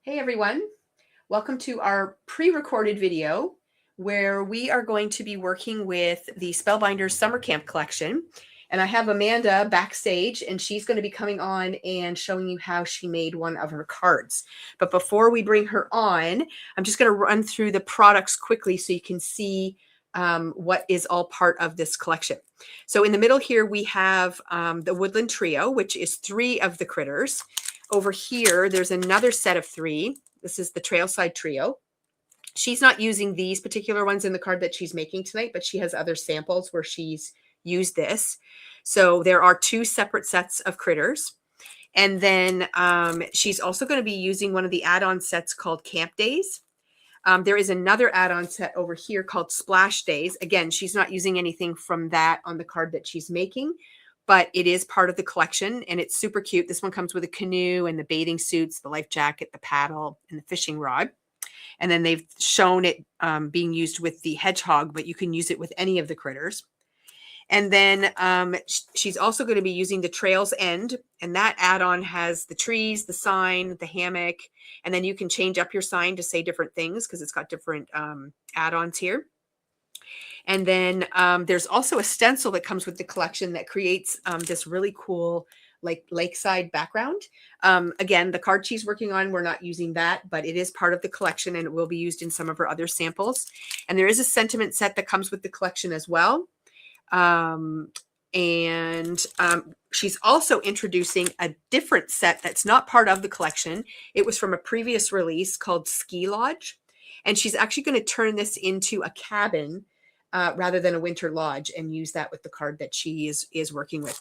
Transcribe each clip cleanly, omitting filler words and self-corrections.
Hey everyone, welcome to our pre-recorded video where we are going to be working with the Spellbinders Summer Camp collection. And I have Amanda backstage and she's going to be coming on and showing you how she made one of her cards. But before we bring her on, I'm just going to run through the products quickly so you can see what is all part of this collection. So in the middle here, we have the Woodland Trio, which is 3 of the critters. Over here, there's another set of 3. This is the Trailside Trio. She's not using these particular ones in the card that she's making tonight, but she has other samples where she's used this. So there are 2 separate sets of critters. And then she's also going to be using one of the add-on sets called Camp Days. There is another add-on set over here called Splash Days. Again, she's not using anything from that on the card that she's making, but it is part of the collection and it's super cute. This one comes with a canoe and the bathing suits, the life jacket, the paddle, and the fishing rod. And then they've shown it being used with the hedgehog, but you can use it with any of the critters. And then she's also going to be using the Trails End, and that add-on has the trees, the sign, the hammock, and then you can change up your sign to say different things because it's got different add-ons here. And then there's also a stencil that comes with the collection that creates this really cool like lakeside background. Again, the card she's working on, we're not using that, but it is part of the collection and it will be used in some of her other samples. And there is a sentiment set that comes with the collection as well. She's also introducing a different set that's not part of the collection. It was from a previous release called Ski Lodge. And she's actually going to turn this into a cabin rather than a winter lodge and use that with the card that she is working with.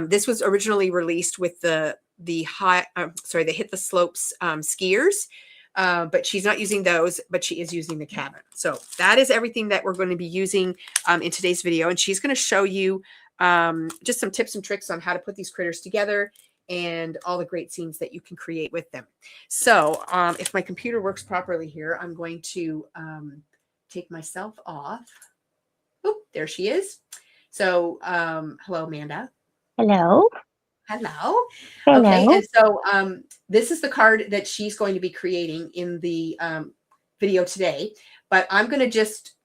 This was originally released with the Hit the Slopes skiers, but she's not using those, but she is using the cabin. So that is everything that we're going to be using in today's video. And she's going to show you just some tips and tricks on how to put these critters together and all the great scenes that you can create with them. So if my computer works properly here, I'm going to take myself off. Oh, there she is. So hello, Amanda. Hello. Hello. Hello. Okay, and so this is the card that she's going to be creating in the video today, but I'm going to just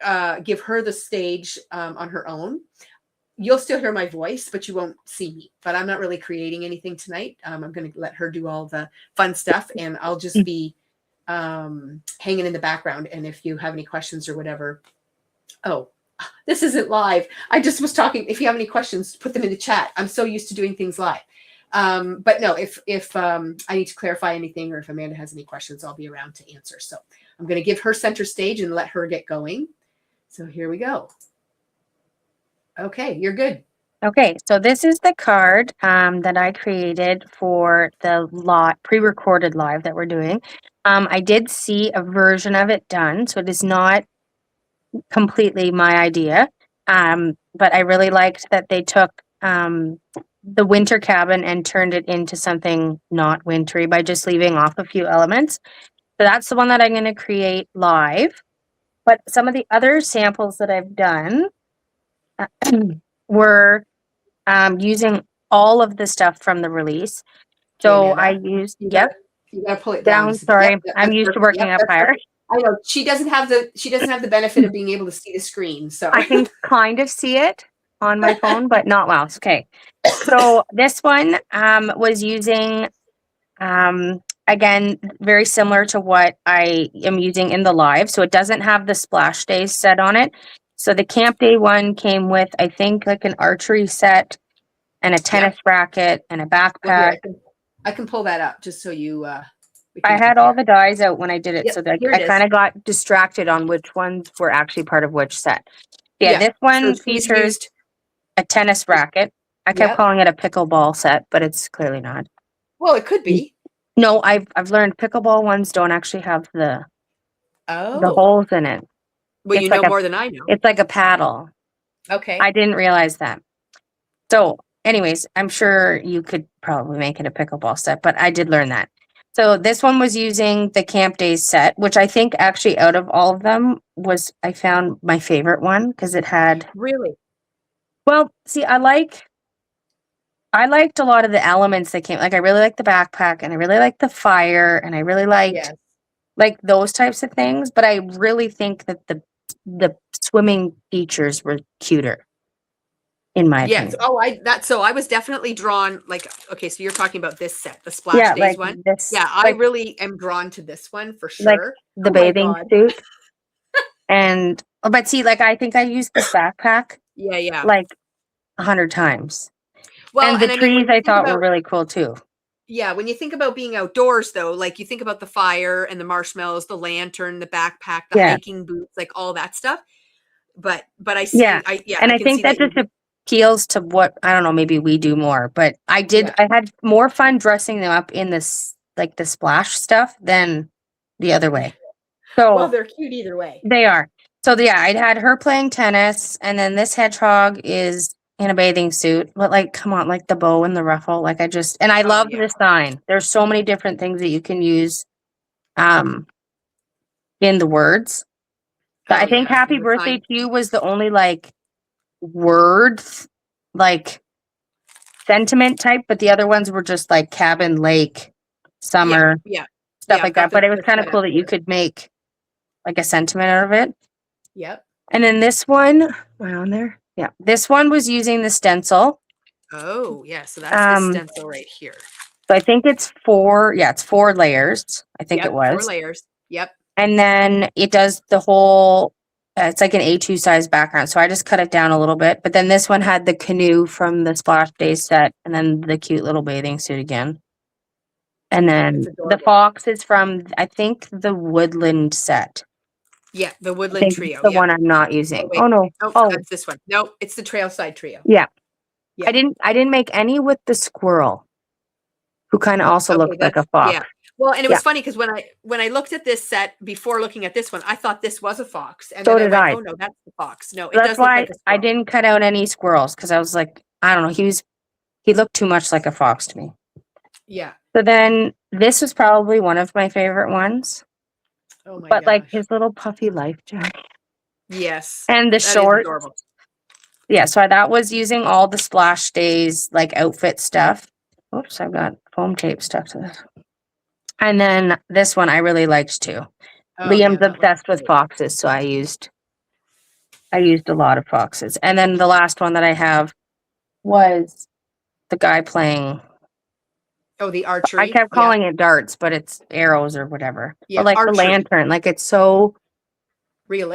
give her the stage on her own. You'll still hear my voice, but you won't see me. But I'm not really creating anything tonight. I'm going to let her do all the fun stuff, and I'll just be hanging in the background. And if you have any questions or whatever, oh, this isn't live. I just was talking. If you have any questions, put them in the chat. I'm so used to doing things live. But no, if I need to clarify anything or if Amanda has any questions, I'll be around to answer. So I'm going to give her center stage and let her get going. So here we go. Okay, you're good. Okay, so this is the card that I created for the pre-recorded live that we're doing. I did see a version of it done, so it is not completely my idea. But I really liked that they took the winter cabin and turned it into something not wintry by just leaving off a few elements. So that's the one that I'm going to create live. But some of the other samples that I've done were using all of the stuff from the release. So I used, you gotta pull it down. Sorry, I'm used to working up higher. I know she doesn't have the benefit of being able to see the screen, so I can kind of see it on my phone, but not well. Okay, so this one was using again very similar to what I am using in the live. So it doesn't have the Splash Days set on it. So the Camp Day one came with, I think, like an archery set and a tennis racket and a backpack. Well, I can pull that up just so you. I had all the dies out when I did it, yep, so that I kind of got distracted on which ones were actually part of which set. Yeah, this one features a tennis racket. I kept calling it a pickleball set, but it's clearly not. Well, it could be. No, I've learned pickleball ones don't actually have the holes in it. Well, it's you know more than I know. It's like a paddle. Okay. I didn't realize that. So anyways, I'm sure you could probably make it a pickleball set, but I did learn that. So this one was using the Camp Days set, which I think actually out of all of them I found my favorite one because it had. Really? Well, see, I like I liked a lot of the elements that came. Like I really liked the backpack, and I really liked the fire, and I really liked Yes. like those types of things. But I really think that the swimming features were cuter, in my Yes. opinion. Oh, I was definitely drawn, like, okay, so you're talking about this set, the Splash Yeah, Days like one. this, Yeah, I really am drawn to this one for like sure. the Oh my bathing God. suit, and but see, like I think I used this backpack Yeah, yeah. like 100 times, Well, and the and I mean, trees when you I think thought were about, really cool too. yeah, when you think about being outdoors though, like you think about the fire and the marshmallows, the lantern, the backpack, the Yeah, hiking boots, like all that stuff. But yeah, and I I can think see that that just you, appeals to what I don't know. Maybe we do more, but yeah. I had more fun dressing them up in this like the splash stuff than the other way. Well, So they're cute either way. they are. So yeah, I'd had her playing tennis, and then this hedgehog is in a bathing suit. But like, come on, like the bow and the ruffle. Like I just and I Oh love yeah. the sign. There's so many different things that you can use um in the words. But Oh I think yeah. happy And the birthday sign. to you was the only like words like sentiment type, but the other ones were just like cabin, lake, Yeah, summer, yeah. stuff Yeah, I've like got that. But it was the kind of set up cool that you here. could make like a sentiment out of it. Yep. And then this one, am I on there? Yeah. This one was using the stencil. Oh, yeah. So that's this Um, stencil right here. so I think it's four, yeah, it's 4 layers. I think it Yep, 4 was. layers. Yep. And then it does the whole, it's like an A2 size background. So I just cut it down a little bit. But then this one had the canoe from the Splash Days set and then the cute little bathing suit again. And It's then the adorable. fox is from, I think, the woodland set. Yeah, the I woodland think it's trio. the Yep. one I'm not Oh, using. wait. Oh no. Oh, Oh, that's this one. No, it's the Trailside trio. yeah. Yeah. I didn't make any with the squirrel, who kind of also Okay, looked like that's a yeah. fox. Well, and it Yeah, was funny because when I looked at this set before looking at this one, I thought this was a fox, and so then I did went, I. "Oh no, that's the fox." No, it That's does look why like a I squirrel. didn't cut out any squirrels because I was like, I don't know, he looked too much like a fox to me. Yeah. So then this was probably one of my favorite ones, Oh my but like gosh. his little puffy life jacket Yes, and the that is shorts. adorable. Yeah, so that was using all the Splash Days like outfit stuff. Oops, I've got foam tape stuck to this. And then this one I really liked too. Oh Liam's yeah, that looks obsessed with great. foxes, so I used a lot of foxes. And then the last one that I have was the guy playing. Oh, the I archery. kept Yeah. calling it darts, but it's arrows or whatever. But Yeah, like the archery. lantern, like it's so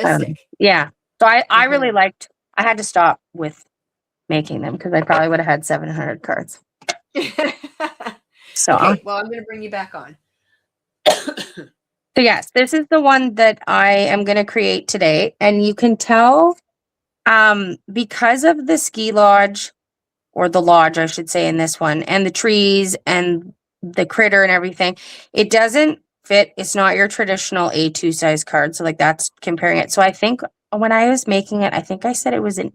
I don't know. Realistic. Yeah. So I really Uh-huh. liked I had to stop with making them because I probably would have had 700 cards. So Okay, well, I'm gonna bring you back on. so yes, this is the one that I am gonna create today. And you can tell because of the ski lodge or the lodge, I should say, in this one, and the trees and the critter and everything, it doesn't fit. It's not your traditional A2 size card. So like that's comparing it. So I think when I was making it, I think I said it was an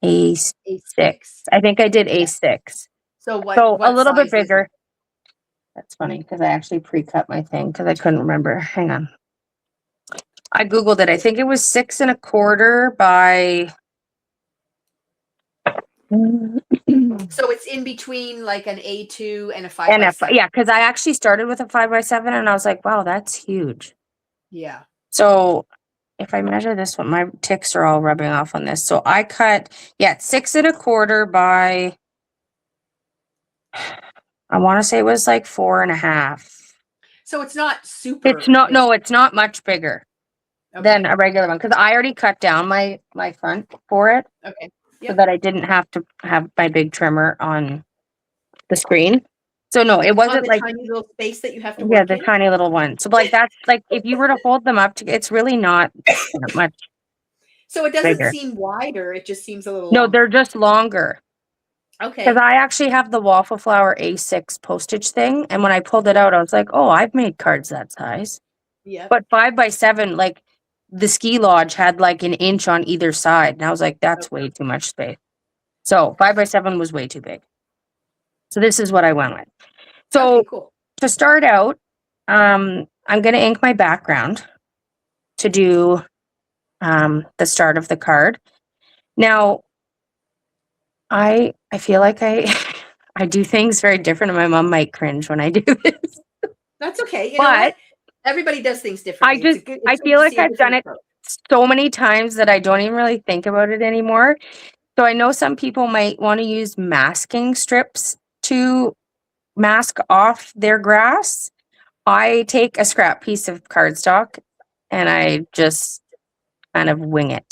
A6. A6. I think I did Yeah. A6. So So a what little bit size is it? bigger. That's funny because I actually pre-cut my thing because I couldn't remember. Hang on. I Googled it. I think it was 6 1/4 by So it's in between like an A2 and a 5 and by a, 7. yeah, because I actually started with a 5 by 7 and I was like, wow, that's huge. Yeah. So if I measure this one, my ticks are all rubbing off on this. So I cut, yeah, 6 1/4 by, I want to say it was like 4.5. So it's not It's super not, big. no, it's not much bigger than Okay. a regular one because I already cut down my front for it Okay. so Yep. that I didn't have to have my big trimmer on the screen. So no, it On wasn't the like, tiny little space that you have to yeah, work the in. tiny little one. So like that's like if you were to hold them up, it's really not that much So it doesn't bigger. seem wider, it just seems a little No, they're longer. just longer. Because Okay. I actually have the waffle flower A6 postage thing, and when I pulled it out, I was like, "Oh, I've made cards that size." Yep. But 5 by 7, like the ski lodge had like an inch on either side, and I was like, "That's Okay. way too much space." So 5 by 7 was way too big. So this is what I went with. Okay, So cool. to start out, I'm gonna ink my background to do the start of the card. Now, I feel like I I do things very different, and my mom might cringe when I do this. That's okay. You know But what? Everybody does things differently. I It's good feel to like see a I've done different it approach. so many times that I don't even really think about it anymore. So I know some people might want to use masking strips to mask off their grass. I take a scrap piece of cardstock and I just kind of wing it.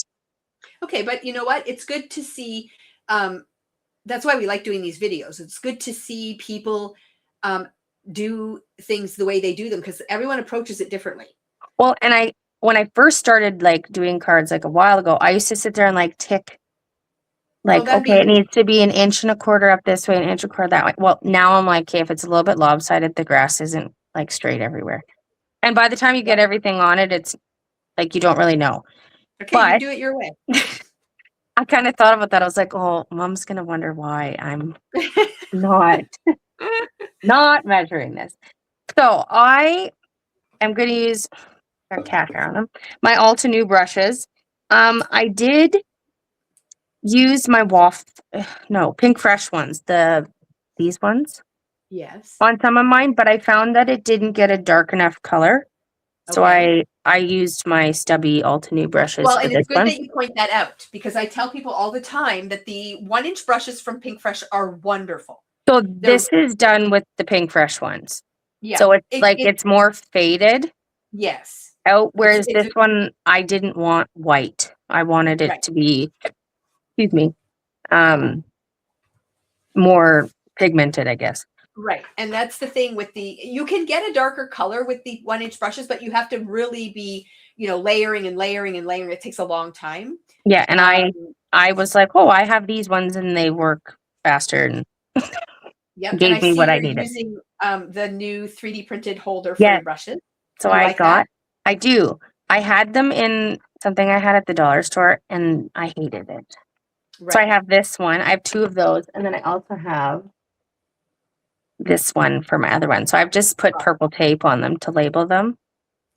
Okay, but you know what? It's good to see. That's why we like doing these videos. It's good to see people um, do things the way they do them because everyone approaches it differently. Well, and when I first started like doing cards like a while ago, I used to sit there and like tick Oh, like, that'd okay, be it needs to be 1.25 inches up this way, 1.25 inches that way. Well, now I'm like, okay, if it's a little bit lopsided, the grass isn't like straight everywhere. And by the time you get everything on it, it's like you don't really know. okay. You But do it your way. I kind of thought about that. I was like, oh, mom's gonna wonder why I'm not measuring this. So I am gonna use got cat hair on them. My Alta New brushes. I did use my Pink Fresh ones, these ones Yes. on some of mine, but I found that it didn't get a dark enough color. So Okay. I used my stubby Alta New brushes Well, for and this it's good one. that you point that out because I tell people all the time that the 1 inch brushes from Pink Fresh are wonderful. So They're this is done with the Pink Fresh ones. yeah. So it's like it's more faded Yes. out, whereas It's this one I didn't want white. I wanted it right. to be, excuse me, more pigmented, I guess. Right. And that's the thing with you can get a darker color with the 1 inch brushes, but you have to really be, layering and layering and layering. It takes a long time. Yeah, and Um, I was like, oh, I have these ones and they work faster and yep. And I gave me see what I you're needed. using the new 3D printed holder for Yes. your brushes. So You like that? I do. I had them in something I had at the dollar store and I hated it. So I Right. have this one. I have 2 of those. And then I also have this one for my other one. So I've just put purple tape on them to label them.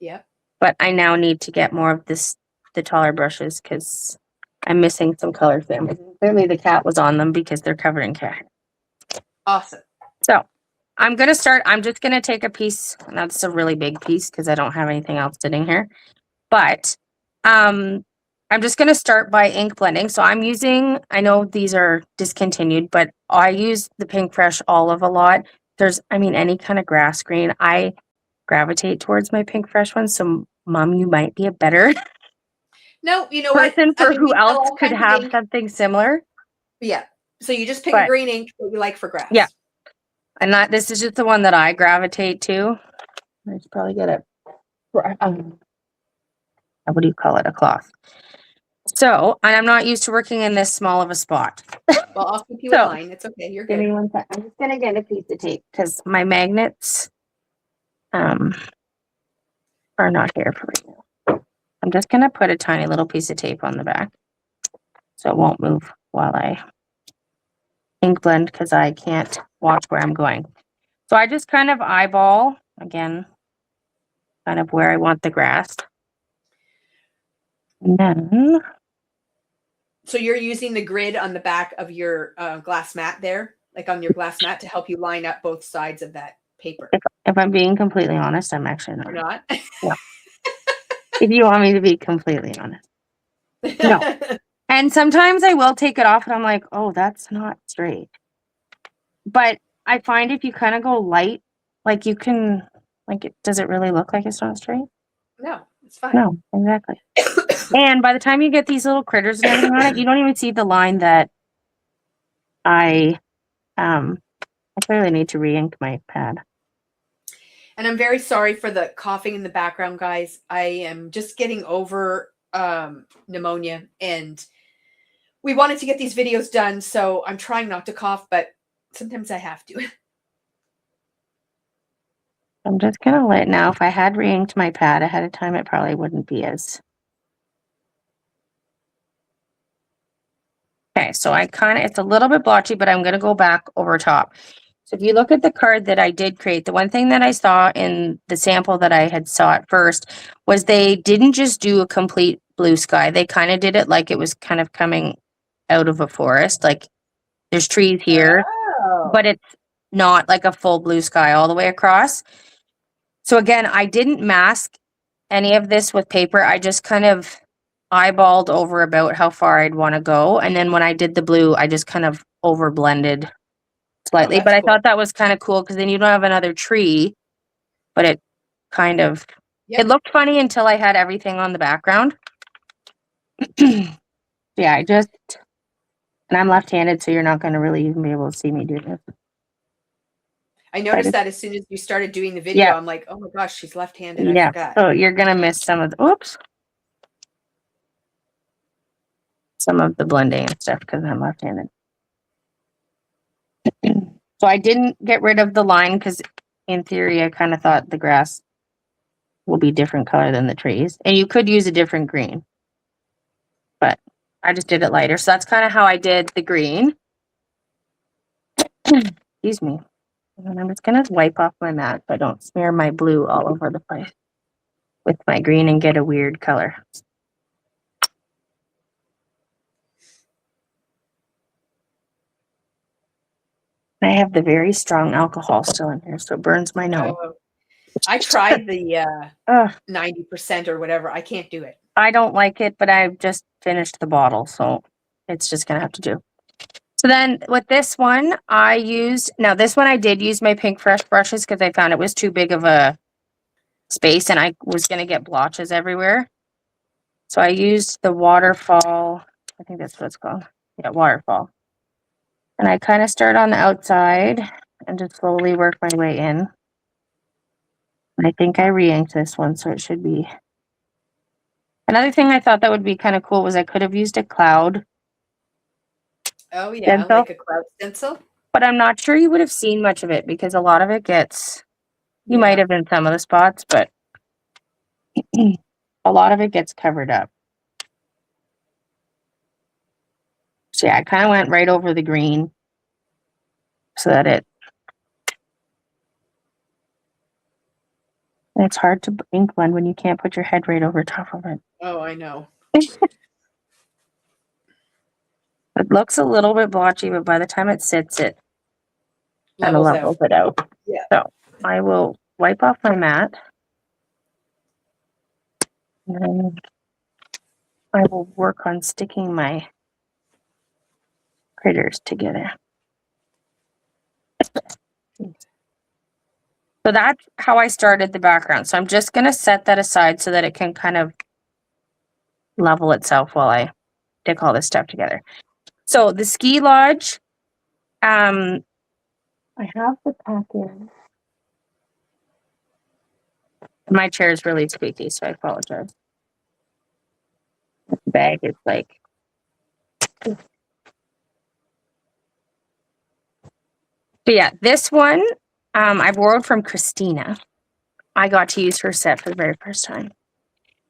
Yep. But I now need to get more of the taller brushes because I'm missing some colors there. Clearly the cat was on them because they're covered in cat. Awesome. So I'm just gonna take a piece, and that's a really big piece because I don't have anything else sitting here. But I'm just gonna start by ink blending. So I know these are discontinued, but I use the Pink Fresh Olive a lot. Any kind of grass green. I gravitate towards my Pink Fresh ones. So mom, you might be a better No, you know what? person I for mean, who we sell else all could kinds of have ink. something similar. Yeah. So you just pick a But green ink that you like for grass. yeah, this is just the one that I gravitate to. I should probably get it. What do you call it? A cloth. So, and I'm not used to working in this small of a spot. Well, I'll keep you in line. It's okay. You're Give me good. 1 sec. I'm just gonna get a piece of tape because my magnets are not here for right now. I'm just gonna put a tiny little piece of tape on the back so it won't move while I ink blend because I can't watch where I'm going. So I just kind of eyeball again, kind of where I want the grass. And then So you're using the grid on the back of your glass mat there, like on your glass mat to help you line up both sides of that paper. if I'm being completely honest, I'm actually Or not. not? No. If you want me to be completely honest. No. And sometimes I will take it off and I'm like, oh, that's not straight. But I find if you kind of go light, like you can, does it really look like it's not straight? No, it's fine. No, exactly. And by the time you get these little critters and everything on it, you don't even see the line that I clearly need to re-ink my pad. And I'm very sorry for the coughing in the background, guys. I am just getting over pneumonia and we wanted to get these videos done, so I'm trying not to cough, but sometimes I have to. I'm just gonna let now. If I had re-inked my pad ahead of time, it probably wouldn't be as. Okay, so it's a little bit blotchy, but I'm gonna go back over top. So if you look at the card that I did create, the one thing that I saw in the sample that I had saw at first was they didn't just do a complete blue sky. They kind of did it like it was kind of coming out of a forest. Like there's trees here, but it's not like a full blue sky all the way across. So again, I didn't mask any of this with paper. I just kind of eyeballed over about how far I'd want to go. And then when I did the blue, I just kind of over blended slightly. But that's I cool. thought that was kind of cool because then you don't have another tree, but it kind of, Yep. it looked funny until I had everything on the background. Yeah, and I'm left-handed, so you're not going to really even be able to see me do this. I noticed that as soon as you started doing the video, I'm like, oh my gosh, she's left-handed. I forgot. So you're going to miss some of the, some of the blending and stuff because I'm left-handed. So I didn't get rid of the line because in theory, I kind of thought the grass will be different color than the trees. And you could use a different green, but I just did it lighter. So that's kind of how I did the green. Excuse me. And I'm just going to wipe off my mat so I don't smear my blue all over the place with my green and get a weird color. I have the very strong alcohol still in here, so it burns my nose. I tried the 90% or whatever. I can't do it. I don't like it, but I've just finished the bottle, so it's just going to have to do. So then with this one, now this one I did use my Pink Fresh brushes because I found it was too big of a space and I was going to get blotches everywhere. So I used the Waterfall, I think that's what it's called. Yeah, Waterfall. And I kind of start on the outside and just slowly work my way in. And I think I re-inked this one, so it should be. Another thing I thought that would be kind of cool was I could have used a cloud. Oh yeah, stencil, like a cloud stencil. But I'm not sure you would have seen much of it because a lot of it gets, you might have in some of the spots, but a lot of it gets covered up. So yeah, I kind of went right over the green so that it's hard to ink blend when you can't put your head right over top of it. Oh, I know. It looks a little bit blotchy, but by the time it sits, it kind of levels it out. Yeah. So I will wipe off my mat. And then I will work on sticking my critters together. So that's how I started the background. So I'm just going to set that aside so that it can kind of level itself while I stick all this stuff together. So the ski lodge, I have the packet. My chair is really squeaky, so I apologize. The bag is like. So yeah, this one I borrowed from Christina. I got to use her set for the very first time.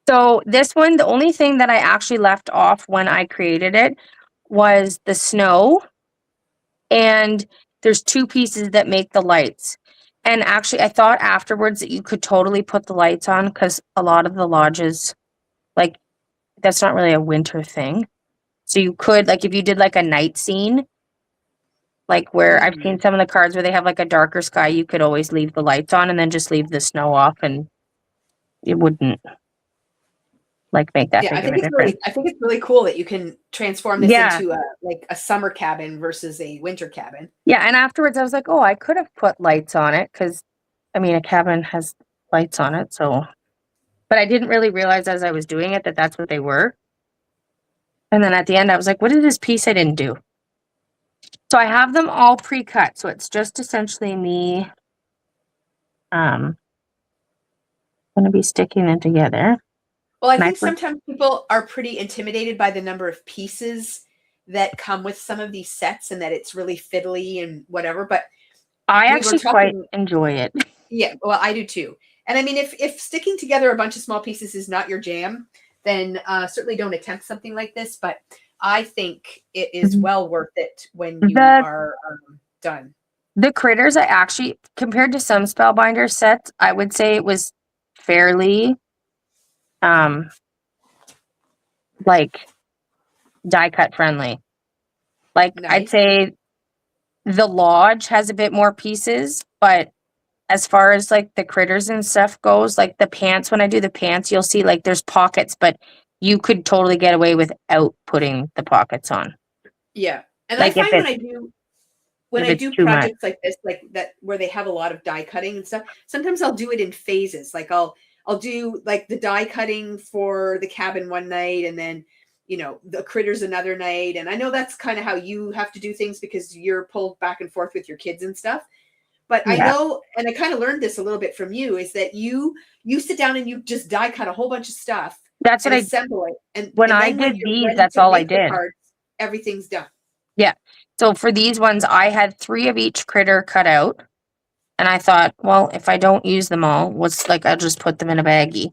So this one, the only thing that I actually left off when I created it was the snow. And there's two pieces that make the lights. And actually, I thought afterwards that you could totally put the lights on because a lot of the lodges, like, that's not really a winter thing. So you could, like, if you did like a night scene, like where I've seen some of the cards where they have like a darker sky, you could always leave the lights on and then just leave the snow off and it wouldn't like make that big of a difference. I think it's really cool that you can transform this into a summer cabin versus a winter cabin. Yeah, and afterwards I was like, oh, I could have put lights on it because, I mean, a cabin has lights on it, so. But I didn't really realize as I was doing it that that's what they were. And then at the end I was like, what is this piece I didn't do? So I have them all pre-cut, so it's just essentially me going to be sticking them together. Well, I think sometimes people are pretty intimidated by the number of pieces that come with some of these sets and that it's really fiddly and whatever, but I actually quite enjoy it. Yeah, well, I do too. And I mean, if sticking together a bunch of small pieces is not your jam, then certainly don't attempt something like this, but I think it is well worth it when you are done. The critters, I actually, compared to some Spellbinders sets, I would say it was fairly like die cut friendly. Like nice. I'd say the lodge has a bit more pieces, but as far as like the critters and stuff goes, like the pants, when I do the pants, you'll see like there's pockets, but you could totally get away without putting the pockets on. Yeah. And I Like find when if I it's do too much. projects like this, like that where they have a lot of die cutting and stuff, sometimes I'll do it in phases. Like I'll do like the die cutting for the cabin one night and then, you know, the critters another night. And I know that's kind of how you have to do things because you're pulled back and forth with your kids and stuff. But I Yeah. know, and I kind of learned this a little bit from you, is that you sit down and you just die cut a whole bunch of stuff That's what and I assemble it. when And I then when did you're these, ready that's to all I make the did. cards, everything's done. Yeah. So for these ones, I had 3 of each critter cut out. And I thought, well, if I don't use them all, what's like, I'll just put them in a baggie.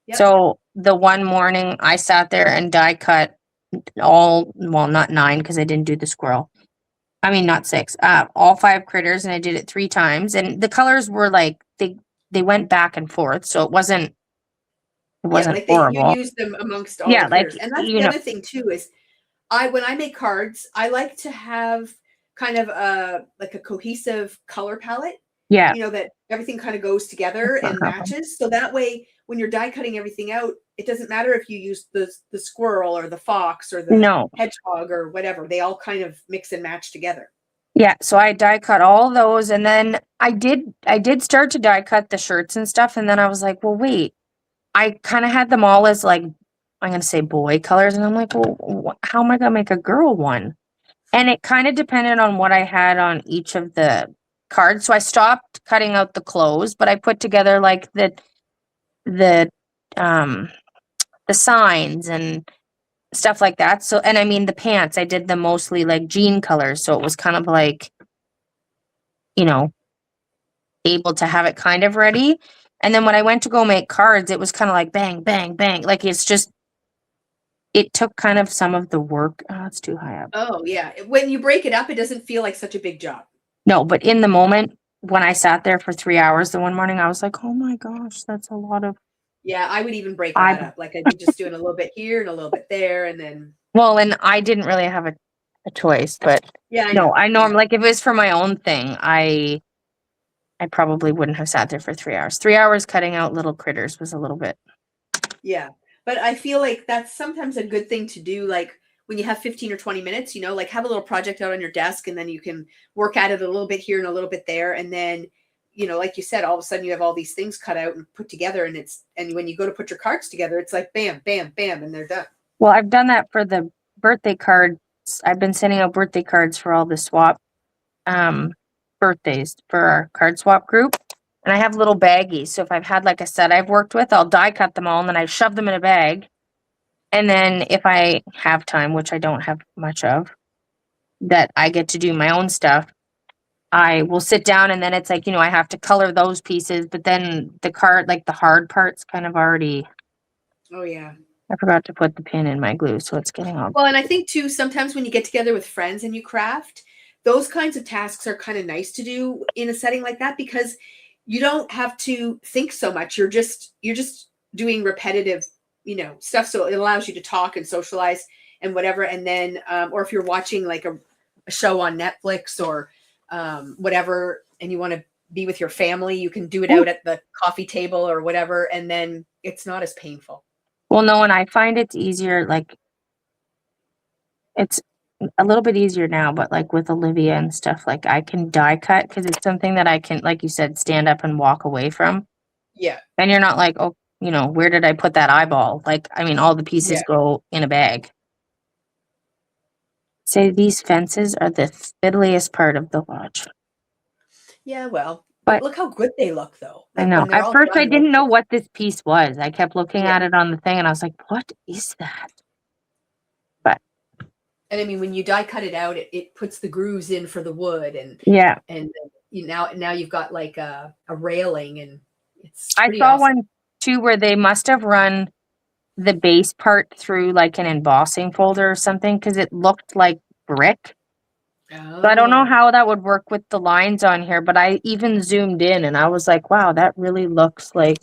Yep. So the one morning I sat there and die cut all, well, not 9 because I didn't do the squirrel. I mean, not 6, all 5 critters, and I did it 3 times. And the colors were like, they went back and forth. So it Yeah, wasn't like you horrible. use them amongst all the Yeah. Like, critters. And that's you the know, other thing too, is when I make cards, I like to have kind of a like a cohesive color palette, yeah. you know, that everything kind of goes together That's not and happening. matches. So that way, when you're die cutting everything out, it doesn't matter if you use the squirrel or the fox or the No. hedgehog or whatever. They all kind of mix and match together. Yeah, so I die cut all those, and then I did start to die cut the shirts and stuff, and then I was like, "Well, wait." I kinda had them all as, like, I'm gonna say boy colors, and I'm like, "Well, how am I gonna make a girl one?" And it kinda depended on what I had on each of the cards, so I stopped cutting out the clothes, but I put together, like, the, um, the signs and stuff like that, so and I mean, the pants, I did them mostly, like, jean colors, so it was kind of like, you know, able to have it kind of ready. And then when I went to go make cards, it was kind of like bang, bang, bang. Like it's just, it took kind of some of the work. Oh, it's too high up. Oh yeah. When you break it up, it doesn't feel like such a big job. No, but in the moment, when I sat there for 3 hours the one morning, I was like, oh my gosh, that's a lot of. Yeah, I would even break I that up. Like I'd be just doing a little bit here and a little bit there, and then Well, and I didn't really have a choice, but yeah, I no, know. I Yeah. normally like if it was for my own thing, I probably wouldn't have sat there for 3 hours. 3 hours cutting out little critters was a little bit. Yeah. But I feel like that's sometimes a good thing to do, like when you have 15 or 20 minutes, you know, like have a little project out on your desk and then you can work at it a little bit here and a little bit there. And then, you know, like you said, all of a sudden you have all these things cut out and put together and when you go to put your cards together, it's like bam, bam, bam, and they're done. Well, I've done that for the birthday cards. I've been sending out birthday cards for all the swap um birthdays for our card swap group. And I have little baggies. So if I've had like a set I've worked with, I'll die cut them all and then I shove them in a bag. And then if I have time, which I don't have much of, that I get to do my own stuff, I will sit down and then it's like, I have to color those pieces, but then the card, like the hard part's kind of already. Oh yeah. I forgot to put the pin in my glue, so it's getting all. Well, and I think too, sometimes when you get together with friends and you craft, those kinds of tasks are kind of nice to do in a setting like that because you don't have to think so much. You're just doing repetitive, you know, stuff. So it allows you to talk and socialize and whatever. And then, or if you're watching like a show on Netflix or whatever, and you want to be with your family, you can do it out at the coffee table or whatever, and then it's not as painful. Well, no, and I find it's easier, like, it's a little bit easier now, but like with Olivia and stuff, like I can die cut because it's something that I can, like you said, stand up and walk away from. Yeah. And you're not like, oh, where did I put that eyeball? Like, I mean, all the pieces Yeah. go in a bag. Say these fences are the fiddliest part of the lodge. Yeah, well, but But look how good they look though. I Like know. when they're At all first, I done, didn't know what this piece was. I kept looking yeah. at it on the thing, and I was like, "What is that?" But And I mean, when you die cut it out, it puts the grooves in for the wood, yeah, and now you've got like a railing, and it's I pretty saw awesome. one too where they must have run the base part through like an embossing folder or something because it looked like brick. So I don't know Oh, how that would work with the lines on here, but I even zoomed in and I was like, wow, that really looks like,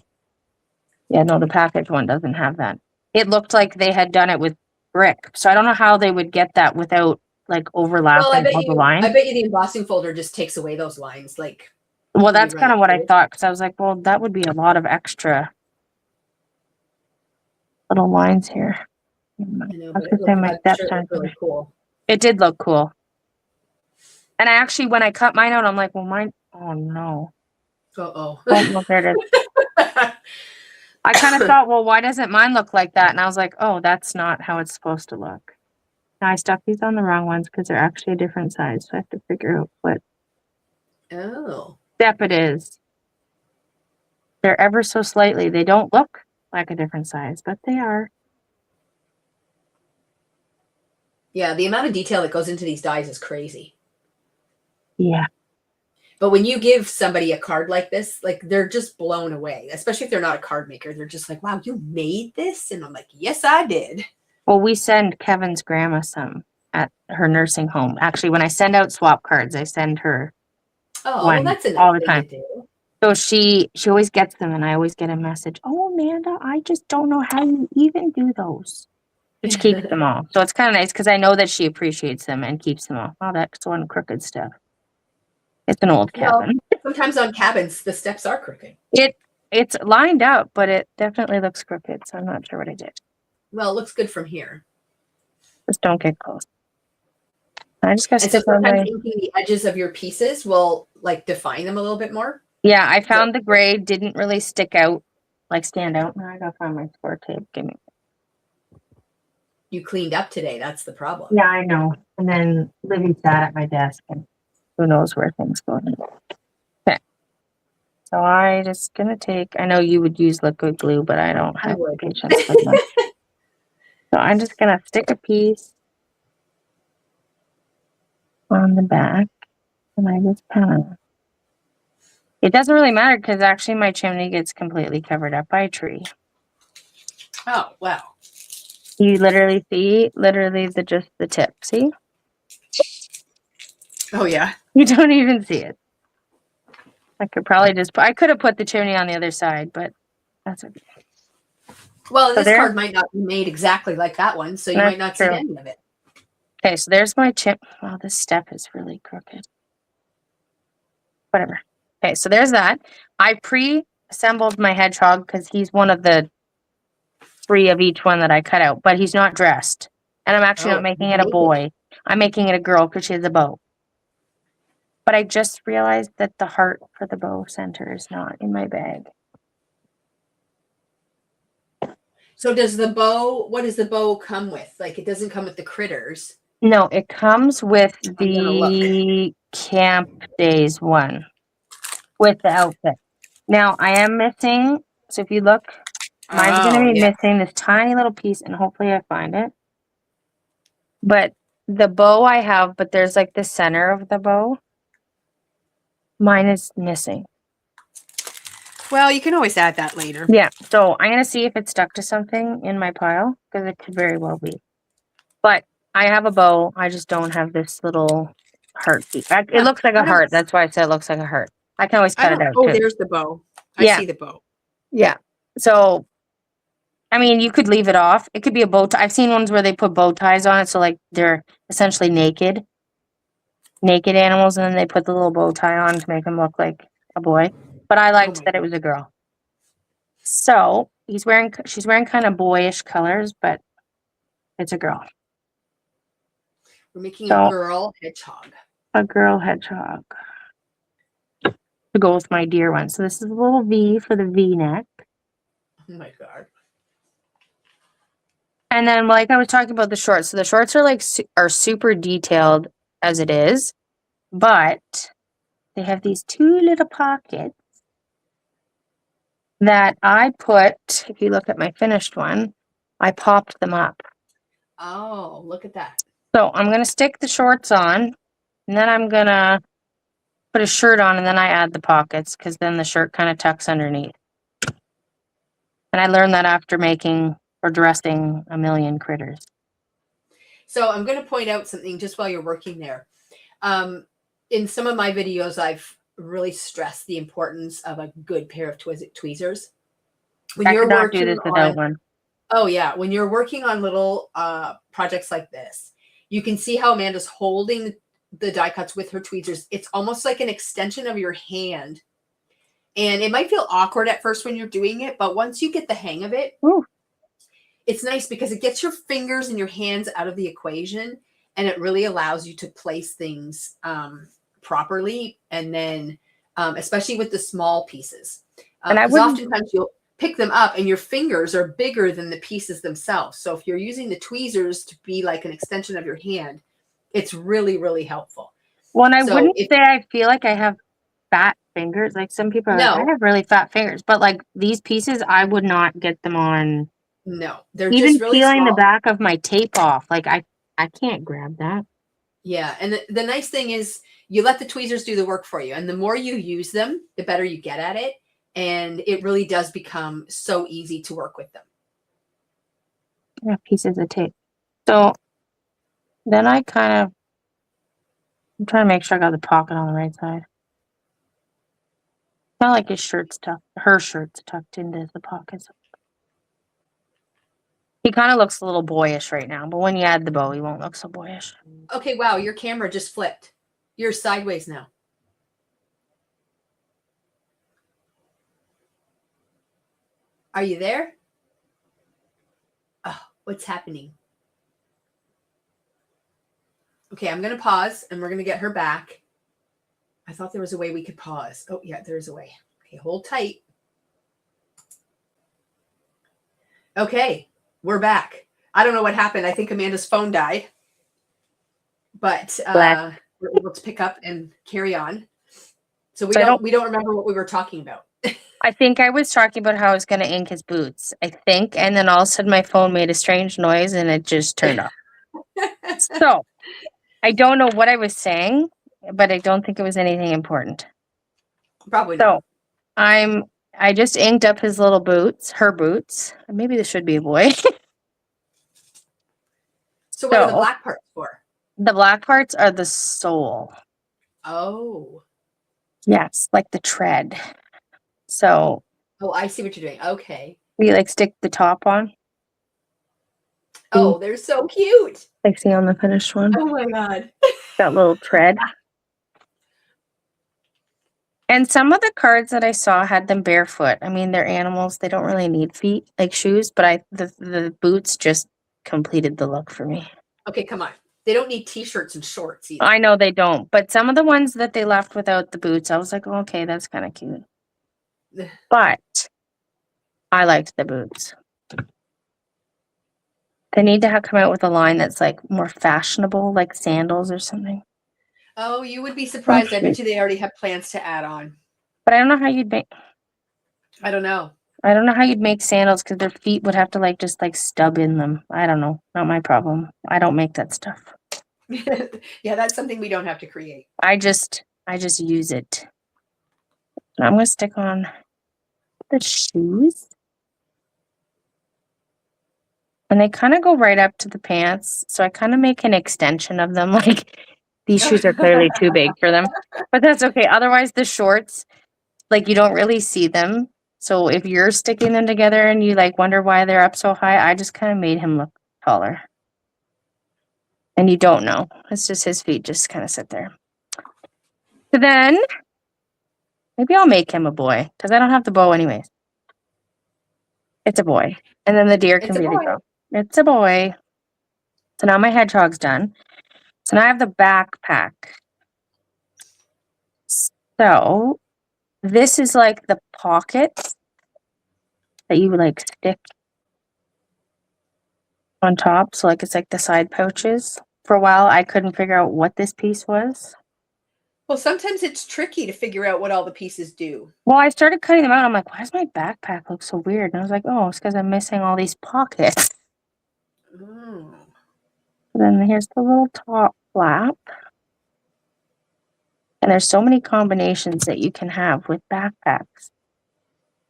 yeah, no, the package one doesn't have that. It looked like they had done it with brick. So I don't know how they would get that without like Well, overlapping all the lines. I bet you the embossing folder just takes away those lines. Like, Well, when you that's run kind it of what I through. thought, because I was like, well, that would be a lot of extra little lines here. I know, I was but gonna say my I'm sure it stepson. looked really cool. It did look cool. And I actually, when I cut mine out, I'm like, well, mine, oh no. Oh. Oh, well, there it is. I kind of thought, well, why doesn't mine look like that? And I was like, oh, that's not how it's supposed to look. Now I stuck these on the wrong ones because they're actually a different size. So I have to figure out what Oh. step it is. They're ever so slightly. They don't look like a different size, but they are. Yeah, the amount of detail that goes into these dies is crazy. Yeah. But when you give somebody a card like this, like they're just blown away, especially if they're not a card maker. They're just like, wow, you made this? And I'm like, yes, I did. Well, we send Kevin's grandma some at her nursing home. Actually, when I send out swap cards, I send her Oh, well, one that's a nice all the thing to time. do. So she always gets them, and I always get a message. Oh, Amanda, I just don't know how you even do those. Which keeps them all. So it's kind of nice because I know that she appreciates them and keeps them all. Oh, that's one crooked step. It's an old cabin. Well, sometimes on cabins, the steps are crooked. It's lined up, but it definitely looks crooked. So I'm not sure what I did. Well, it looks good from here. Just don't get close. I just got to And so stick on sometimes my. inking the edges of your pieces will like define them a little bit more. Yeah, I found the gray didn't really stick out, like stand out. Now I gotta find my score tape. Give me. You cleaned up today. That's the problem. Yeah, I know. And then Libby sat at my desk, and who knows where things go. Okay. So I just gonna take. I know you would use liquid glue, but I don't have the patience for that. So I'm just gonna stick a piece on the back, and I just kind of. It doesn't really matter because actually my chimney gets completely covered up by a tree. Oh, wow. You literally see just the tip. See? Oh, yeah. You don't even see it. I could probably I could have put the chimney on the other side, but that's okay. Well, this card might not be made exactly like that one, so you might not see any of it. Okay, so there's my chip. Wow, this step is really crooked. Whatever. Okay, so there's that. I pre-assembled my hedgehog because he's one of the 3 of each one that I cut out, but he's not dressed. And I'm actually not making it a boy. I'm making it a girl because she has a bow. But I just realized that the heart for the bow center is not in my bag. So does the bow, what does the bow come with? Like it doesn't come with the critters. No, it comes with the Camp Days one with the outfit. Now I am missing, so if you look, mine's going to be missing this tiny little piece, and hopefully I find it. But the bow I have, but there's like the center of the bow. Mine is missing. Well, you can always add that later. Yeah, so I'm going to see if it's stuck to something in my pile, because it could very well be. But I have a bow. I just don't have this little heart. It looks like a heart. That's why I said it looks like a heart. I can always cut it out, too. Oh, there's the bow. I see the bow. Yeah. So, I mean, you could leave it off. It could be a bow tie. I've seen ones where they put bow ties on it, so like they're essentially naked animals, and then they put the little bow tie on to make them look like a boy. But I liked that it was a girl. So she's wearing kind of boyish colors, but it's a girl. We're making a girl hedgehog. A girl hedgehog. To go with my deer one. So this is a little V for the V neck. Oh my God. And then, like I was talking about the shorts. So the shorts are like are super detailed as it is, but they have these 2 little pockets that I put. If you look at my finished one, I popped them up. Oh, look at that. So I'm gonna stick the shorts on, and then I'm gonna put a shirt on, and then I add the pockets because then the shirt kind of tucks underneath. And I learned that after making or dressing a million critters. So I'm going to point out something just while you're working there. In some of my videos, I've really stressed the importance of a good pair of tweezers. When you're working on, oh yeah, when you're working on little projects like this, You can see how Amanda's holding the die cuts with her tweezers. It's almost like an extension of your hand. And it might feel awkward at first when you're doing it, but once you get the hang of it, Ooh. It's nice because it gets your fingers and your hands out of the equation, and it really allows you to place things properly. And then, especially with the small pieces, And I because wouldn't, oftentimes you'll pick them up and your fingers are bigger than the pieces themselves. So if you're using the tweezers to be like an extension of your hand, it's really, really helpful. well, and I So wouldn't say I feel like I have fat fingers. Like some people are like, I no, have really fat fingers, but like these pieces, I would not get them on. they're Even just really peeling the small. back of my tape off, like I can't grab that. Yeah. And the nice thing is you let the tweezers do the work for you. And the more you use them, the better you get at it. And it really does become so easy to work with them. Yeah, pieces of tape. So then I'm trying to make sure I got the pocket on the right side. Not like her shirt's tucked into the pockets. He kind of looks a little boyish right now, but when you add the bow, he won't look so boyish. Okay. Wow. Your camera just flipped. You're sideways now. Are you there? Oh, what's happening? Okay. I'm going to pause and we're going to get her back. I thought there was a way we could pause. Oh, yeah, there's a way. Okay. Hold tight. Okay. We're back. I don't know what happened. I think Amanda's phone died, but we're able to pick up and carry on. So we don't remember what we were talking about. I think I was talking about how I was going to ink his boots, I think. And then all of a sudden my phone made a strange noise and it just turned off. So I don't know what I was saying, but I don't think it was anything important. Probably not. So I just inked up his little boots, her boots. Maybe this should be a boy. So what are the black parts for? The black parts are the sole. Oh. Yes, like the tread. So. Oh, I see what you're doing. Okay. You like stick the top on. Oh, they're so cute. Like see on the finished one. Oh my God. That little tread. And some of the cards that I saw had them barefoot. I mean, they're animals. They don't really need feet like shoes, but the boots just completed the look for me. Okay, come on. They don't need t-shirts and shorts either. I know they don't, but some of the ones that they left without the boots, I was like, oh, okay, that's kind of cute. But I liked the boots. They need to come out with a line that's like more fashionable, like sandals or something. Oh, you would be surprised. I bet you they already have plans to add on. But I don't know how you'd make. I don't know. I don't know how you'd make sandals because their feet would have to just stub in them. I don't know. Not my problem. I don't make that stuff. Yeah, that's something we don't have to create. I just use it. And I'm gonna stick on the shoes. And they kind of go right up to the pants. So I kind of make an extension of them. Like these shoes are clearly too big for them. But that's okay. Otherwise the shorts, like you don't really see them. So if you're sticking them together and you wonder why they're up so high, I just kind of made him look taller. And you don't know. It's just his feet just kind of sit there. So then maybe I'll make him a boy because I don't have the bow anyways. It's a boy. And then the deer can be the girl. It's a boy. So now my hedgehog's done. So now I have the backpack. So this is like the pocket that you stick on top. So it's like the side pouches. For a while, I couldn't figure out what this piece was. Well, sometimes it's tricky to figure out what all the pieces do. Well, I started cutting them out. I'm like, why does my backpack look so weird? And I was like, oh, it's because I'm missing all these pockets. Oh. Then here's the little top flap. And there's so many combinations that you can have with backpacks.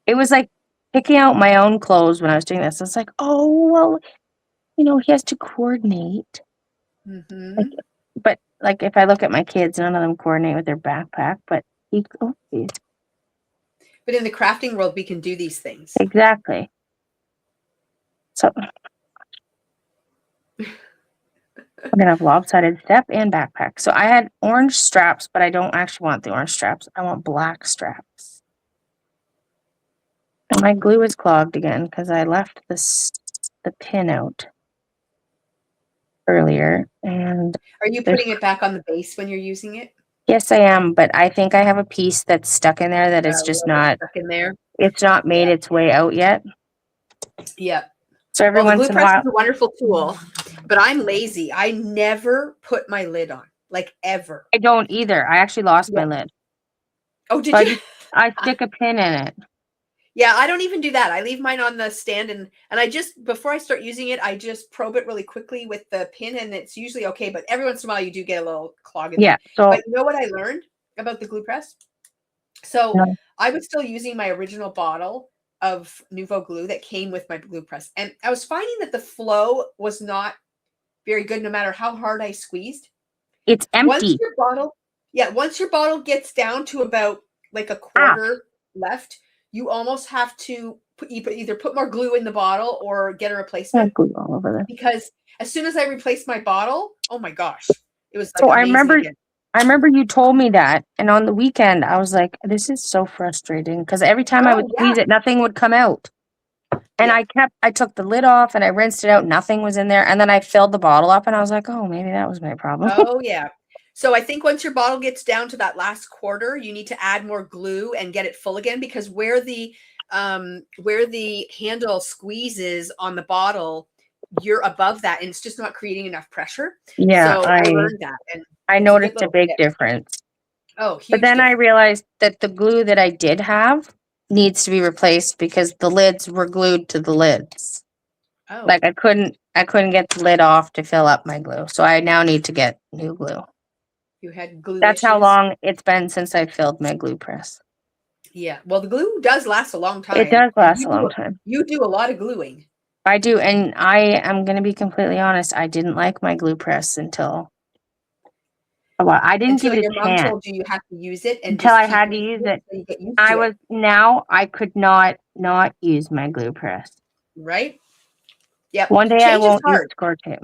It was like picking out my own clothes when I was doing this. It's like, oh, well, he has to coordinate. Mm-hmm. But if I look at my kids, none of them coordinate with their backpack. But But in the crafting world, we can do these things. Exactly. So I'm gonna have lopsided step and backpack. So I had orange straps, but I don't actually want the orange straps. I want black straps. And my glue is clogged again because I left the pin out earlier. And Are you there's putting it back on the base when you're using it? yes, I am, but I think I have a piece that's stuck in there that A is just little bit not. stuck in there. It's not made Yeah. its way out yet. Yeah. So every Well, the once glue in a press while, is a wonderful tool, but I'm lazy. I never put my lid on, like ever. I don't either. I actually lost Yeah. my lid. Oh, So did you? I stick a pin in it. Yeah, I don't even do that. I leave mine on the stand and I just before I start using it, I just probe it really quickly with the pin and it's usually okay, but every once in a while you do get a little clog in Yeah. there. So But you know what I learned about the glue press? So no, I was still using my original bottle of Nouveau glue that came with my glue press. And I was finding that the flow was not very good no matter how hard I squeezed. it's Once empty. your bottle, yeah, once your bottle gets down to about like a Ah, quarter left, you almost have to either put more glue in the bottle or get a I have replacement glue all over this. because as soon as I replaced my bottle, oh my gosh, it was like So amazing again. I remember you told me that, and on the weekend I was like, "This is so frustrating," because every time I would Oh yeah, squeeze it, nothing would come out. And yeah. I took the lid off and I rinsed it out, nothing was in there, and then I filled the bottle up, and I was like, "Oh, maybe that was my problem." Oh yeah. So I think once your bottle gets down to that last quarter, you need to add more glue and get it full again because where the handle squeezes on the bottle, you're above that and it's just not creating enough pressure. Yeah, So I learned that and I it's a good noticed a little big tip. difference. Oh, But huge then I difference. realized that the glue that I did have needs to be replaced because the lids were glued to the lids. Oh, Like I couldn't get the lid off to fill up my glue. So I now need to get new glue. you had glue That's how issues? long it's been since I filled my glue press. Yeah. Well, the glue does last a long It time does and last a long time. you do a lot of gluing. I do, and I am gonna be completely honest, I didn't like my glue press until a while. I didn't give Until it your a mom chance told you you have to use it and until just I keep had to using use it it. until you get used to it, I could not use my glue press. right? Yep. One day I Change is won't use hard. score tape.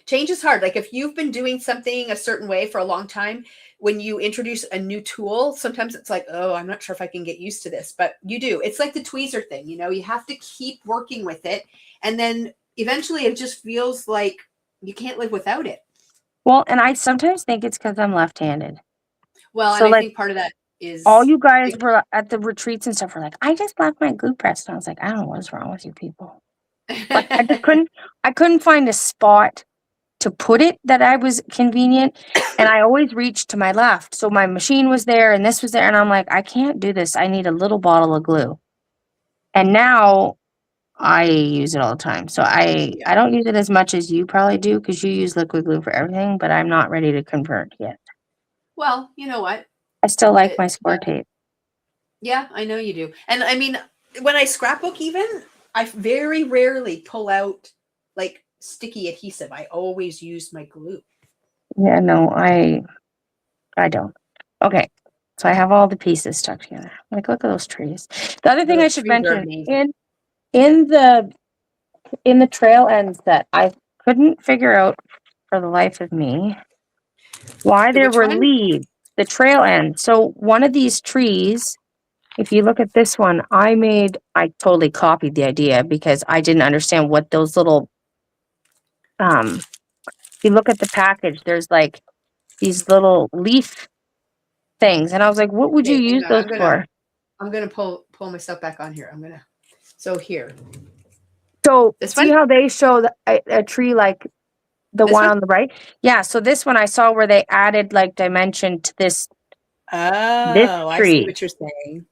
Change is hard. Like if you've been doing something a certain way for a long time, when you introduce a new tool, sometimes it's like, oh, I'm not sure if I can get used to this, but you do. It's like the tweezer thing, you have to keep working with it. And then eventually it just feels like you can't live without it. Well, and I sometimes think it's because I'm left-handed. Well, and So, I like, think part of that all is you guys like, were at the retreats and stuff were like, "I just left my glue press," and I was like, "I don't know what's wrong with you people." Like, I couldn't find a spot to put it that I was convenient, and I always reached to my left. So my machine was there and this was there, and I'm like, "I can't do this. I need a little bottle of glue." And now I use it all the time. So yeah. I don't use it as much as you probably do because you use liquid glue for everything, but I'm not ready to convert yet. Well, you know what? I still like It, my score tape. yeah, I know you do. And I mean, when I scrapbook, even I very rarely pull out like sticky adhesive. I always use my glue. Yeah, no, I don't. Okay. So I have all the pieces stuck together. Like, look at those trees. The other thing I Those should trees are mention amazing. in the in the trail ends that I couldn't figure out for the life of me why The there which were one? leaves. The trail end. So one of these trees, if you look at this one, I totally copied the idea because I didn't understand what those little if you look at the package, there's like these little leaf things. And I was like, what would you Okay, hang use on. those for? I'm gonna pull myself back on here. So here. So This see one? how they show a tree like the This one one? on the right? Yeah, so this one I saw where they added like dimension to this Oh, I see tree. what you're saying.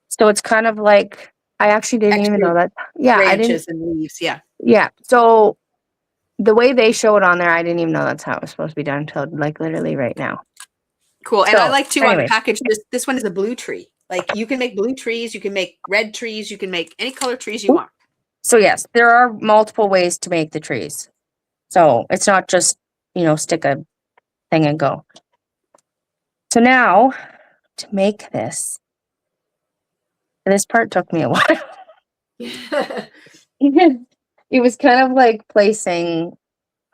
So it's kind of like I actually didn't even Extra know that. Yeah, I didn't branches and leaves. Yeah. yeah. So the way they show it on there, I didn't even know that's how it was supposed to be done until like literally right now. Cool. And I So like too on the anyways, package, this one is a blue tree. Like you can make blue trees, you can make red trees, you can make any color trees you want. so yes, there are multiple ways to make the trees. So it's not just, stick a thing and go. So now to make this part took me a while. It was kind of like placing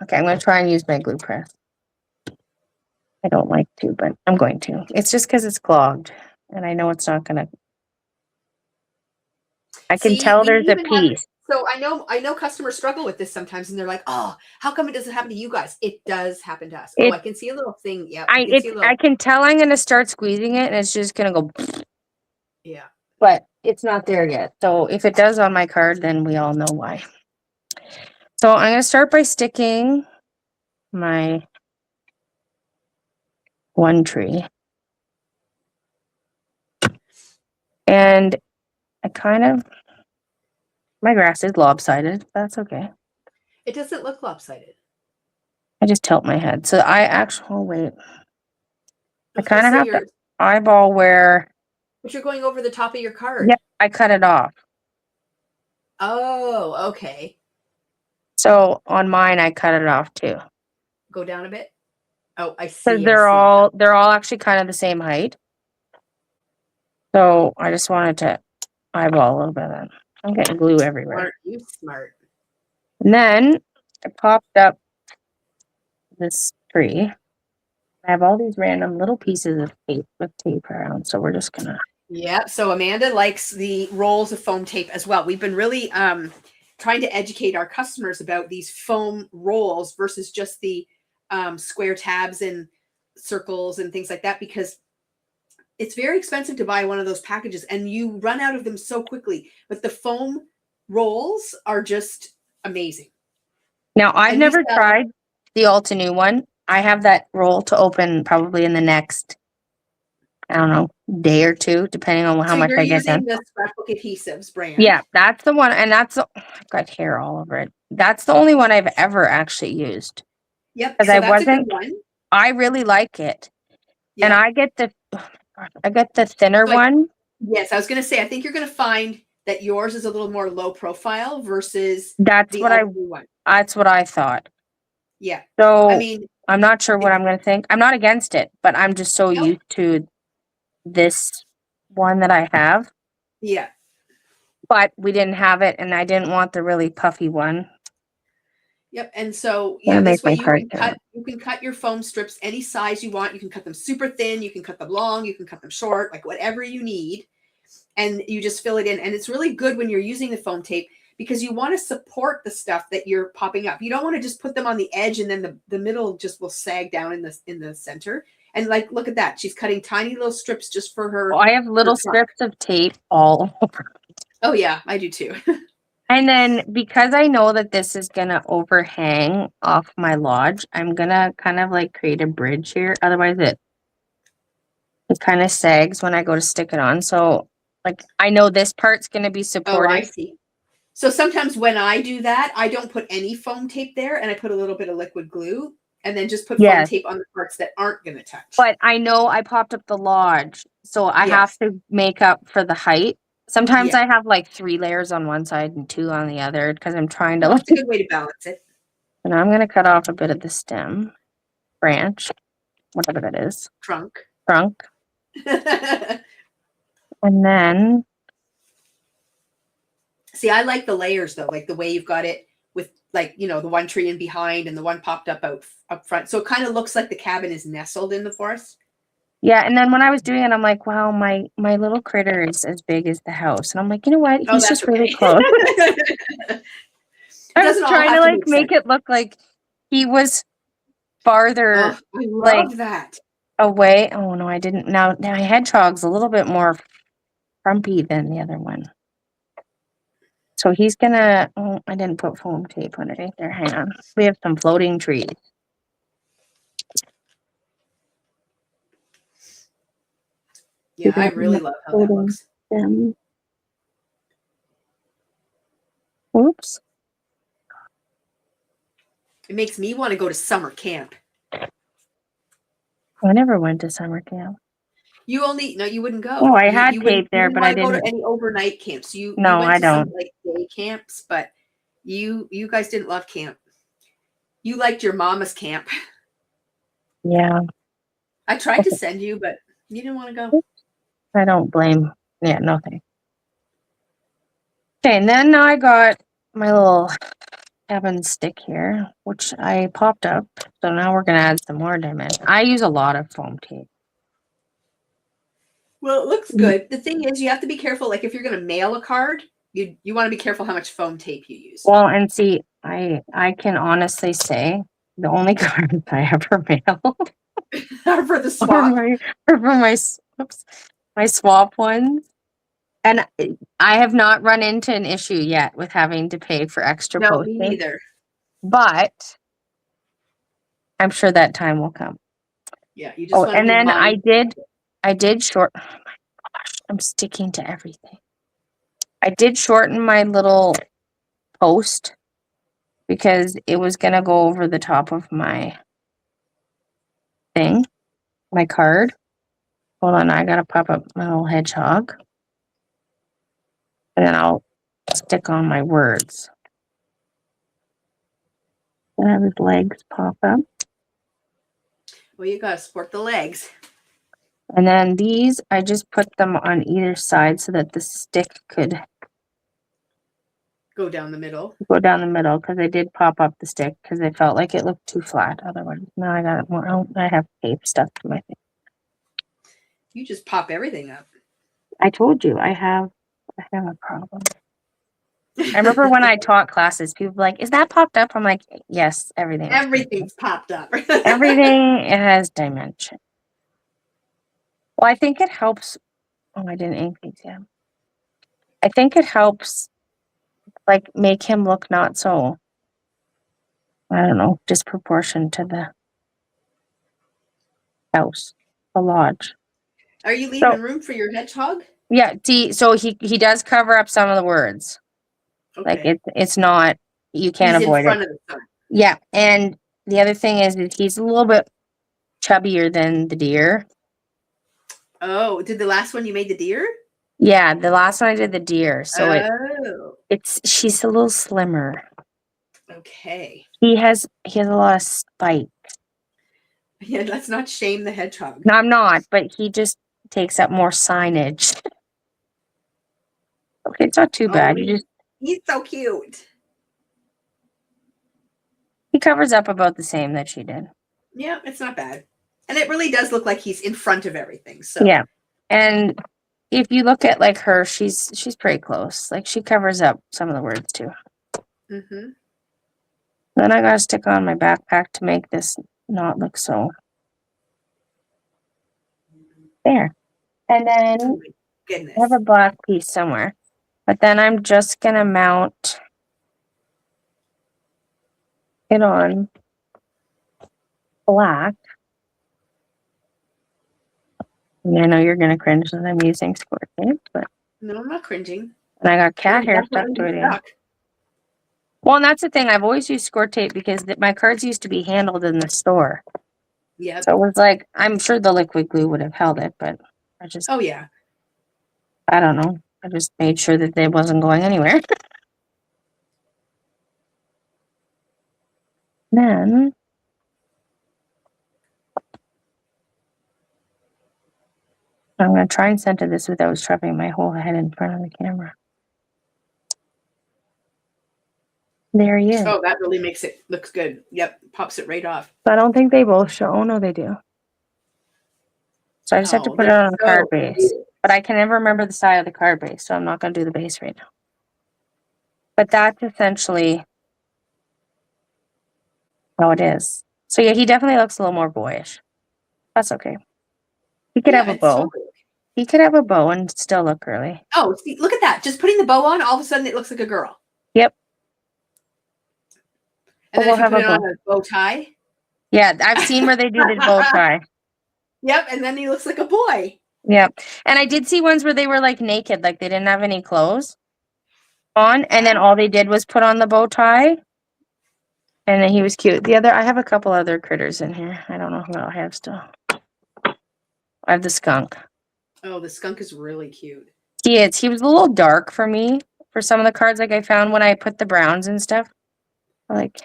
Okay, I'm going to try and use my glue press. I don't like to, but I'm going to. It's just because it's clogged, and I know it's not going to. I can See, tell we there's a even have, piece. so I know customers struggle with this sometimes, and they're like, "Oh, how come it doesn't happen to you guys?" It does happen to us. Oh, It, I can see a little thing. Yep, I can see a I little. can tell I'm going to start squeezing it, and it's just going to go. Yeah. But it's not there yet. So if it does on my card, then we all know why. So I'm going to start by sticking my one tree. And I kind of, my grass is lopsided. That's okay. It doesn't look lopsided. I just tilt my head. So I actually, oh wait, I was gonna kind of say have to eyeball where, but you're going over the top of your card. yep, I cut it off. Oh, okay. So on mine, I cut it off too. Go down a bit. Oh, I see. Because they're all actually kind of the same height. So I just wanted to eyeball a little bit of that. I'm getting glue everywhere. Smart, you smart. And then I popped up this tree. I have all these random little pieces of tape with tape around. So we're just gonna. Yeah. So Amanda likes the rolls of foam tape as well. We've been really trying to educate our customers about these foam rolls versus just the square tabs and circles and things like that, because it's very expensive to buy one of those packages and you run out of them so quickly. But the foam rolls are just amazing. Now I've never tried the Altenew one. I have that roll to open probably in the next, I don't know, day or two, depending on how much I get done. You're using the Scrapbook Adhesives brand. Yeah, that's the one, and I've got hair all over it. That's the only one I've ever actually used. Yep. Because So that's a good one. I really like it. Yep. And I get the thinner one. Yes, I was going to say, I think you're going to find that yours is a little more low profile versus that's what I thought. Yeah. So I mean, I'm not sure what I'm going to think. I'm not against it, but I'm just so used to this one that I have. Yeah. But we didn't have it, and I didn't want the really puffy one. Yep. And so, yeah, this way you can cut your foam strips any size you want. You can cut them super thin. You can cut them long. You can cut them short, like whatever you need. And you just fill it in. And it's really good when you're using the foam tape because you want to support the stuff that you're popping up. You don't want to just put them on the edge and then the middle just will sag down in the center. And like, look at that. She's cutting tiny little strips just for her. Oh, I have little strips of tape all over. Oh yeah, I do too. And then because I know that this is going to overhang off my lodge, I'm going to kind of like create a bridge here. Otherwise it kind of sags when I go to stick it on. So like, I know this part's going to be supported. Oh, I see. So sometimes when I do that, I don't put any foam tape there and I put a little bit of liquid glue and then just put foam tape on the parts that aren't going to touch. But I know I popped up the lodge, so I have to make up for the height. Sometimes I have like 3 layers on one side and 2 on the other because I'm trying to. That's a good way to balance it. And I'm going to cut off a bit of the stem, branch, whatever that is. Trunk. And then. See, I like the layers though, like the way you've got it with like, you know, the one tree in behind and the one popped up up front. So it kind of looks like the cabin is nestled in the forest. Yeah, and then when I was doing it, I'm like, wow, my little critter is as big as the house. And I'm like, you know what? He's just really close. I was trying to like make it look like he was farther that away. Oh no, I didn't. Now my hedgehog's a little bit more frumpy than the other one. So he's gonna, oh, I didn't put foam tape underneath there. Hang on. We have some floating trees. Yeah, I really love how that looks. Oops. It makes me want to go to summer camp. I never went to summer camp. You wouldn't go. Oh, I had tape there, but I didn't go to any overnight camps. No, I don't. Some, like day camps, but you guys didn't love camp. You liked your mama's camp. Yeah. I tried to send you, but you didn't want to go. I don't blame. Yeah, nothing. Okay, and then I got my little cabin stick here, which I popped up. So now we're going to add some more dimension. I use a lot of foam tape. Well, it looks good. The thing is, you have to be careful. Like if you're going to mail a card, you want to be careful how much foam tape you use. Well, and see, I can honestly say the only cards I ever mailed For the swap. are for my swap ones. And I have not run into an issue yet with having to pay for extra No, postage. me neither. But I'm sure that time will come. Yeah, you just want to and be then mindful. I did short. Oh my gosh, I'm sticking to everything. I did shorten my little post because it was gonna go over the top of my thing, my card. Hold on, I gotta pop up my little hedgehog, and then I'll stick on my words. And have his legs pop up. Well, you gotta support the legs. And then these, I just put them on either side so that the stick could Go down the middle. go down the middle, because I did pop up the stick because I felt like it looked too flat otherwise. Now I got it more. Oh, I have tape stuck to my thing. You just pop everything up. I told you I have a problem. I remember when I taught classes, people were like, "Is that popped up?" I'm like, "Yes, everything. Everything's popped up. Everything. It has dimension." Well, I think it helps. Oh, I didn't ink these yet. I think it helps, like, make him look not so, I don't know, disproportioned to the house, the lodge. Are you leaving room for your hedgehog? Yeah, so he does cover up some of the words. Okay. Like it's not, you can't He's avoid in front it. of the sun. Yeah, and the other thing is that he's a little bit chubbier than the deer. Oh, did the last one you made the deer? Yeah, the last one I did the deer. So she's a little slimmer. Okay. He has a lot of spike. Yeah, let's not shame the hedgehog. No, I'm not, but he just takes up more signage. Okay, it's not too bad. He's so cute. He covers up about the same that she did. Yeah, it's not bad. And it really does look like he's in front of everything. So yeah. And if you look at like her, she's pretty close. Like she covers up some of the words too. Mm-hmm. Then I gotta stick on my backpack to make this not look so there. And then Oh my goodness. I have a black piece somewhere. But then I'm just gonna mount it on black. And I know you're gonna cringe that I'm using squirt tape, but no, I'm not cringing. and I got cat hair stuck to it. Well, and that's the thing. I've always used squirt tape because my cards used to be handled in the store. Yeah. So it was like, I'm sure the liquid glue would have held it, but I just. Oh yeah. I don't know. I just made sure that it wasn't going anywhere. Then I'm going to try and center this without shoving my whole head in front of the camera. There he is. Oh, that really makes it looks good. Yep, pops it right off. I don't think they both show. Oh, no, they do. So I just have to put it on a card base. But I can never remember the side of the card base, so I'm not going to do the base right now. But that's essentially how it is. So yeah, he definitely looks a little more boyish. That's okay. He could have a bow. Totally. He could have a bow and still look girly. Oh, see, look at that. Just putting the bow on, all of a sudden it looks like a girl. Yep. And then if you put it on a bow tie. Yeah, I've seen where they do the bow tie. Yep, and then he looks like a boy. Yep. And I did see ones where they were like naked, like they didn't have any clothes on, and then all they did was put on the bow tie. And then he was cute. I have a couple other critters in here. I don't know what I have still. I have the skunk. Oh, the skunk is really cute. He is. He was a little dark for me for some of the cards like I found when I put the browns and stuff. Like.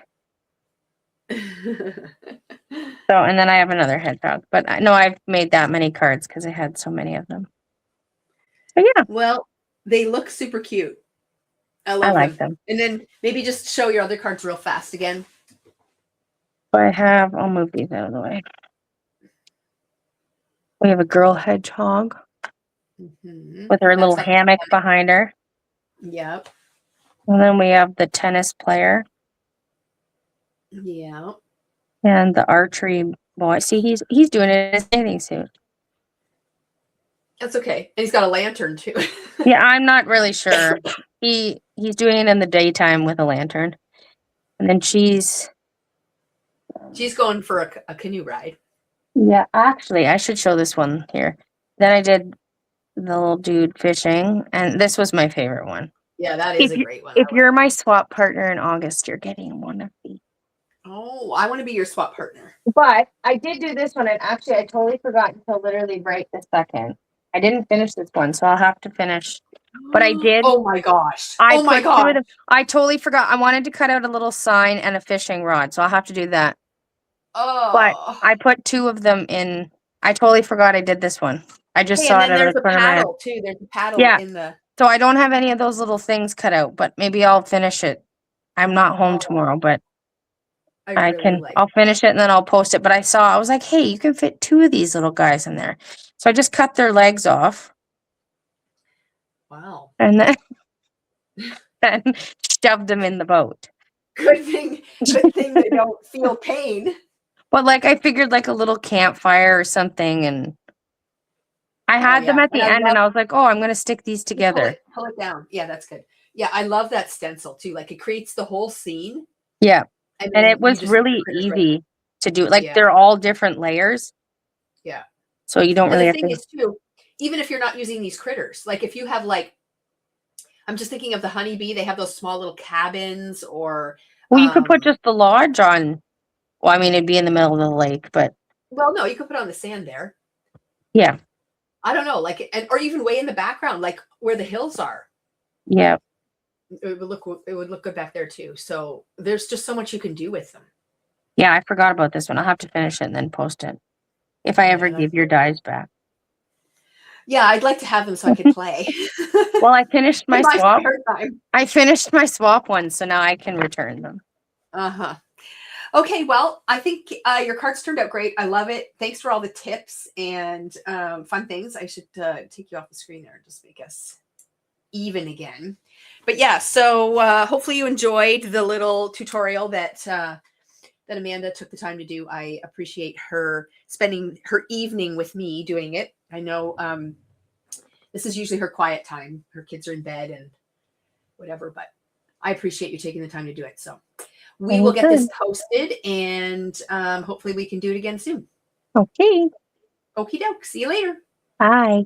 So, and then I have another hedgehog. But I know I've made that many cards because I had so many of them. But yeah. Well, they look super cute. I I love like them. them. And then maybe just show your other cards real fast again. I'll move these out of the way. We have a girl hedgehog with her little That's like, hammock behind her. yep. And then we have the tennis player Yeah. and the archery boy. See, he's doing it in his bathing suit. That's okay. And he's got a lantern too. Yeah, I'm not really sure. He's doing it in the daytime with a lantern. And then she's going for a canoe ride. yeah, actually I should show this one here. Then I did the little dude fishing, and this was my favorite one. Yeah, that is a great one. If you're my swap partner in August, you're getting one of these. Oh, I want to be your swap partner. But I did do this one, and actually I totally forgot until literally right this second. I didn't finish this one, so I'll have to finish. But I did. Oh my gosh. I oh my put two of gosh. them. I totally forgot. I wanted to cut out a little sign and a fishing rod, so I'll have to do that. But Oh. I put two of them in. I totally forgot I did this one. I just Hey, saw and it then out of there's the a corner of my head. paddle too. There's a paddle Yeah. in the. So I don't have any of those little things cut out, but maybe I'll finish it. I'm not home tomorrow, but I really like. I'll finish it and then I'll post it. But I was like, hey, you can fit two of these little guys in there. So I just cut their legs off Wow. and then and shoved them in the boat. Good thing they don't feel pain. But like I figured like a little campfire or something, and I had them at the end and I was like, oh, I'm gonna stick these together. Pull it down. Yeah, that's good. Yeah, I love that stencil too. Like it creates the whole scene. Yeah. And it you was just really print it right. easy to do. Like Yeah. they're all different layers. Yeah. So you don't And really the have thing to. is too, even if you're not using these critters, like if you have like, I'm just thinking of the honeybee, they have those small little cabins or. Well, you could put just the lodge on. Well, I mean, it'd be in the middle of the lake, but. Well, no, you could put on the sand there. Yeah. I don't know, like, or even way in the background, like where the hills are. Yeah. It would look good back there too. So there's just so much you can do with them. Yeah, I forgot about this one. I'll have to finish it and then post it. If I ever give your dies back. Yeah, I'd like to have them so I could play. Well, I finished my swap. Time. I finished my swap one, so now I can return them. Uh-huh. Okay, well, I think your cards turned out great. I love it. Thanks for all the tips and fun things. I should take you off the screen there and just make us even again. But yeah, so hopefully you enjoyed the little tutorial that Amanda took the time to do. I appreciate her spending her evening with me doing it. I know this is usually her quiet time. Her kids are in bed and whatever, but I appreciate you taking the time to do it. So we will get this posted and hopefully we can do it again soon. Okay. Okie doke. See you later. Bye.